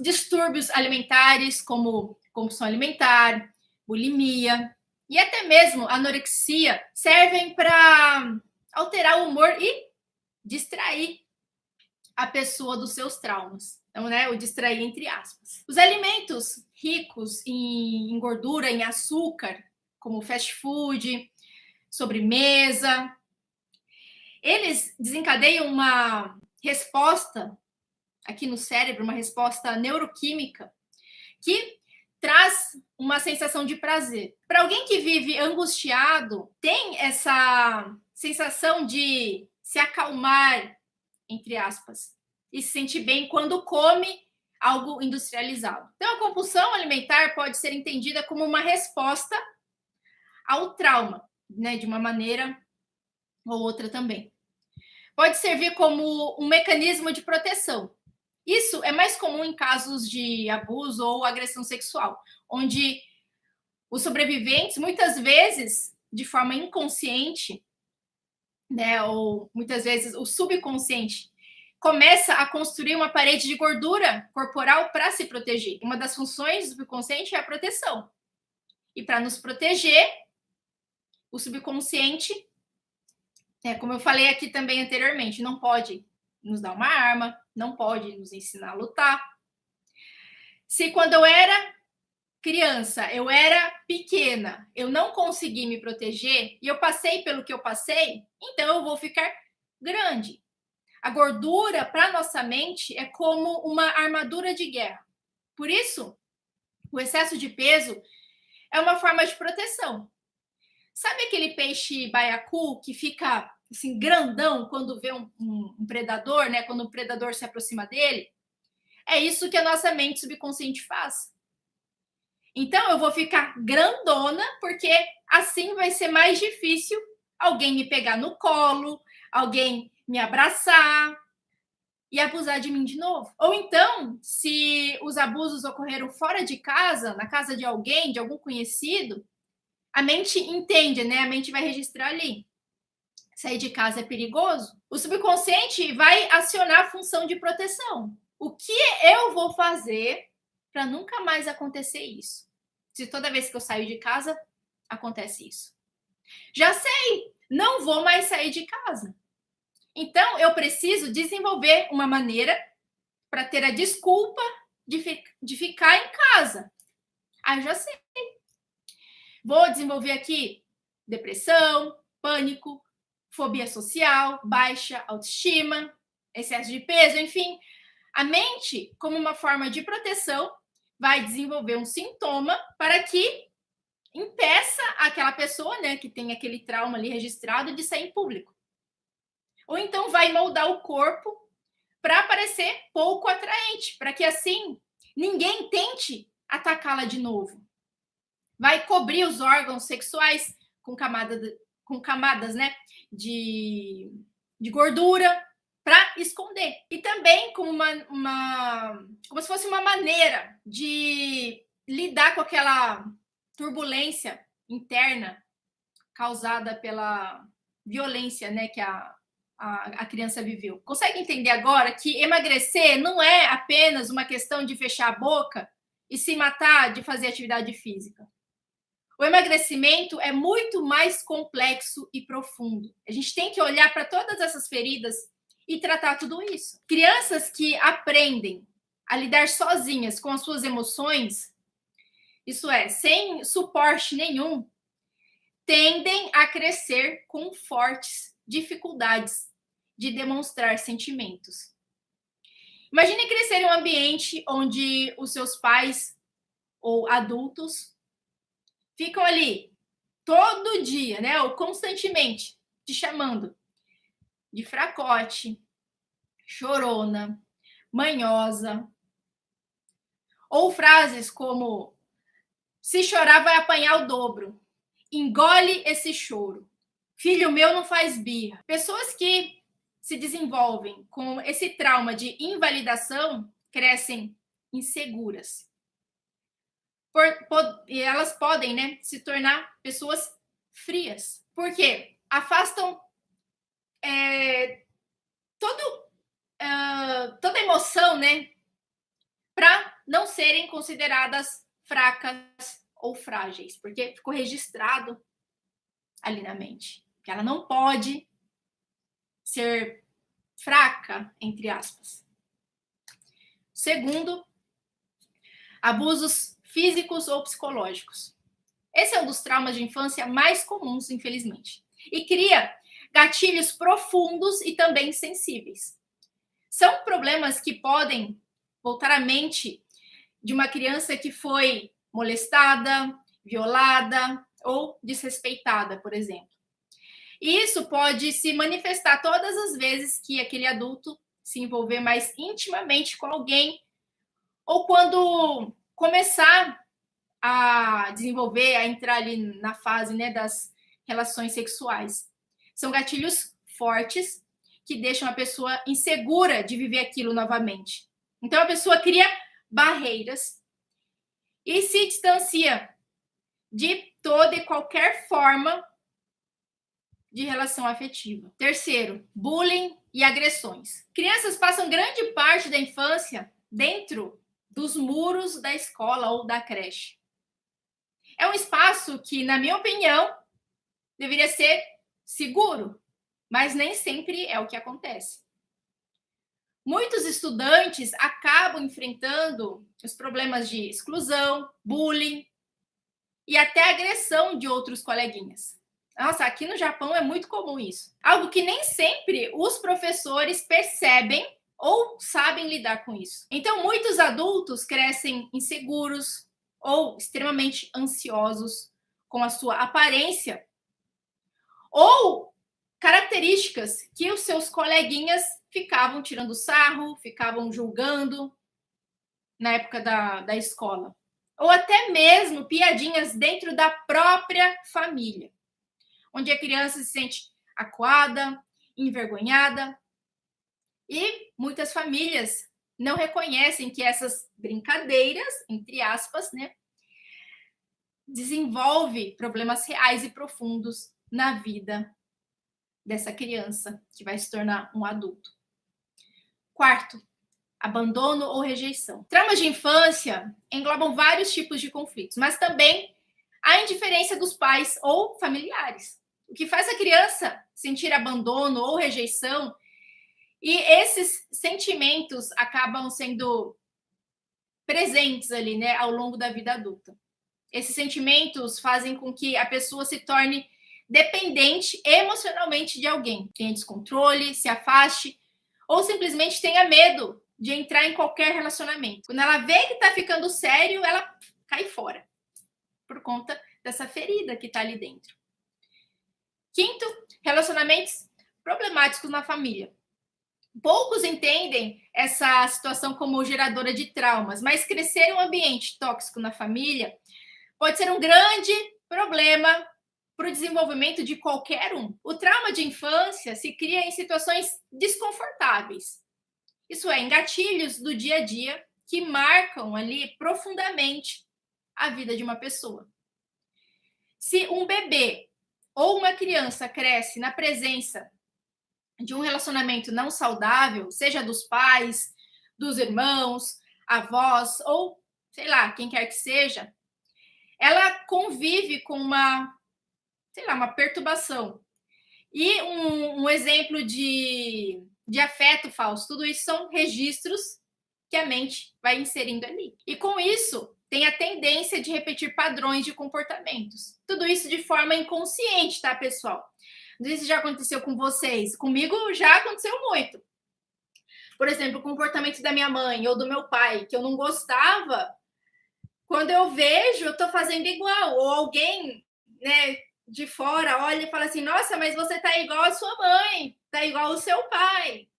distúrbios alimentares, como compulsão alimentar, bulimia e até mesmo anorexia, servem para alterar o humor e distrair a pessoa dos seus traumas. Então, né, o distrair entre aspas. Os alimentos ricos em gordura, em açúcar, como fast food, sobremesa, eles desencadeiam uma resposta aqui no cérebro, uma resposta neuroquímica que traz uma sensação de prazer. Para alguém que vive angustiado, tem essa sensação de se acalmar, entre aspas, e se sentir bem quando come algo industrializado. Então, a compulsão alimentar pode ser entendida como uma resposta ao trauma, né, de uma maneira ou outra também. Pode servir como um mecanismo de proteção. Isso é mais comum em casos de abuso ou agressão sexual, onde os sobreviventes, muitas vezes, de forma inconsciente, né, ou muitas vezes o subconsciente, começa a construir uma parede de gordura corporal para se proteger. Uma das funções do subconsciente é a proteção. E para nos proteger, o subconsciente, como eu falei aqui também anteriormente, não pode nos dar uma arma, não pode nos ensinar a lutar. Se quando eu era criança, eu era pequena, eu não consegui me proteger e eu passei pelo que eu passei, então eu vou ficar grande. A gordura para nossa mente é como uma armadura de guerra. Por isso, o excesso de peso é uma forma de proteção. Sabe aquele peixe baiacu que fica assim grandão quando vê um predador, né? Quando o predador se aproxima dele? É isso que a nossa mente subconsciente faz. Então eu vou ficar grandona, porque assim vai ser mais difícil alguém me pegar no colo, alguém me abraçar e abusar de mim de novo. Ou então, se os abusos ocorreram fora de casa, na casa de alguém, de algum conhecido, a mente entende, né? A mente vai registrar ali. Sair de casa é perigoso. O subconsciente vai acionar a função de proteção. O que eu vou fazer para nunca mais acontecer isso? Se toda vez que eu saio de casa, acontece isso. Já sei, não vou mais sair de casa. Então, eu preciso desenvolver uma maneira para ter a desculpa de ficar em casa. Ah, já sei. Vou desenvolver aqui depressão, pânico, fobia social, baixa autoestima, excesso de peso, enfim. A mente, como uma forma de proteção, vai desenvolver um sintoma para que impeça aquela pessoa, né, que tem aquele trauma ali registrado de sair em público. Ou então vai moldar o corpo para parecer pouco atraente, para que assim ninguém tente atacá-la de novo. Vai cobrir os órgãos sexuais com camadas, né, de gordura para esconder. E também como como se fosse uma maneira de lidar com aquela turbulência interna causada pela violência, né, que a criança viveu. Consegue entender agora que emagrecer não é apenas uma questão de fechar a boca e se matar de fazer atividade física. O emagrecimento é muito mais complexo e profundo. A gente tem que olhar para todas essas feridas e tratar tudo isso. Crianças que aprendem a lidar sozinhas com as suas emoções, isso é, sem suporte nenhum, tendem a crescer com fortes dificuldades de demonstrar sentimentos. Imagine crescer em um ambiente onde os seus pais ou adultos ficam ali todo dia, né, ou constantemente te chamando de fracote, chorona, manhosa, ou frases como: se chorar vai apanhar o dobro, engole esse choro, filho meu não faz birra. Pessoas que se desenvolvem com esse trauma de invalidação crescem inseguras. E elas podem, né, se tornar pessoas frias. Por quê? Afastam toda emoção, né, para serem consideradas fracas ou frágeis, porque ficou registrado ali na mente que ela não pode ser fraca, entre aspas. Segundo, abusos físicos ou psicológicos. Esse é um dos traumas de infância mais comuns, infelizmente, e cria gatilhos profundos e também sensíveis. São problemas que podem voltar à mente de uma criança que foi molestada, violada ou desrespeitada, por exemplo. E isso pode se manifestar todas as vezes que aquele adulto se envolver mais intimamente com alguém ou quando começar a desenvolver, a entrar ali na fase, né, das relações sexuais. São gatilhos fortes que deixam a pessoa insegura de viver aquilo novamente. Então a pessoa cria barreiras e se distancia de toda e qualquer forma de relação afetiva. Terceiro, bullying e agressões. Crianças passam grande parte da infância dentro dos muros da escola ou da creche. É um espaço que, na minha opinião, deveria ser seguro, mas nem sempre é o que acontece. Muitos estudantes acabam enfrentando os problemas de exclusão, bullying e até agressão de outros coleguinhas. Nossa, aqui no Japão é muito comum isso. Algo que nem sempre os professores percebem ou sabem lidar com isso. Então, muitos adultos crescem inseguros ou extremamente ansiosos com a sua aparência ou características que os seus coleguinhas ficavam tirando sarro, ficavam julgando na época da escola. Ou até mesmo piadinhas dentro da própria família, onde a criança se sente acuada, envergonhada. E muitas famílias não reconhecem que essas brincadeiras, entre aspas, né, desenvolve problemas reais e profundos na vida dessa criança que vai se tornar um adulto. Quarto, abandono ou rejeição. Traumas de infância englobam vários tipos de conflitos, mas também a indiferença dos pais ou familiares. O que faz a criança sentir abandono ou rejeição, e esses sentimentos acabam sendo presentes ali, né, ao longo da vida adulta. Esses sentimentos fazem com que a pessoa se torne dependente emocionalmente de alguém, tenha descontrole, se afaste ou simplesmente tenha medo de entrar em qualquer relacionamento. Quando ela vê que está ficando sério, ela cai fora por conta dessa ferida que está ali dentro. Quinto, relacionamentos problemáticos na família. Poucos entendem essa situação como geradora de traumas, mas crescer em um ambiente tóxico na família pode ser um grande problema para o desenvolvimento de qualquer um. O trauma de infância se cria em situações desconfortáveis. Isso é, em gatilhos do dia a dia que marcam ali profundamente a vida de uma pessoa. Se um bebê ou uma criança cresce na presença de um relacionamento não saudável, seja dos pais, dos irmãos, avós ou, sei lá, quem quer que seja, ela convive com uma perturbação. E um exemplo de afeto falso, tudo isso são registros que a mente vai inserindo ali. E com isso, tem a tendência de repetir padrões de comportamentos. Tudo isso de forma inconsciente, tá, pessoal? Não sei se já aconteceu com vocês. Comigo já aconteceu muito. Por exemplo, o comportamento da minha mãe ou do meu pai, que eu não gostava, quando eu vejo, eu tô fazendo igual. Ou alguém, né, de fora olha e fala assim, nossa, mas você tá igual a sua mãe, tá igual ao seu pai.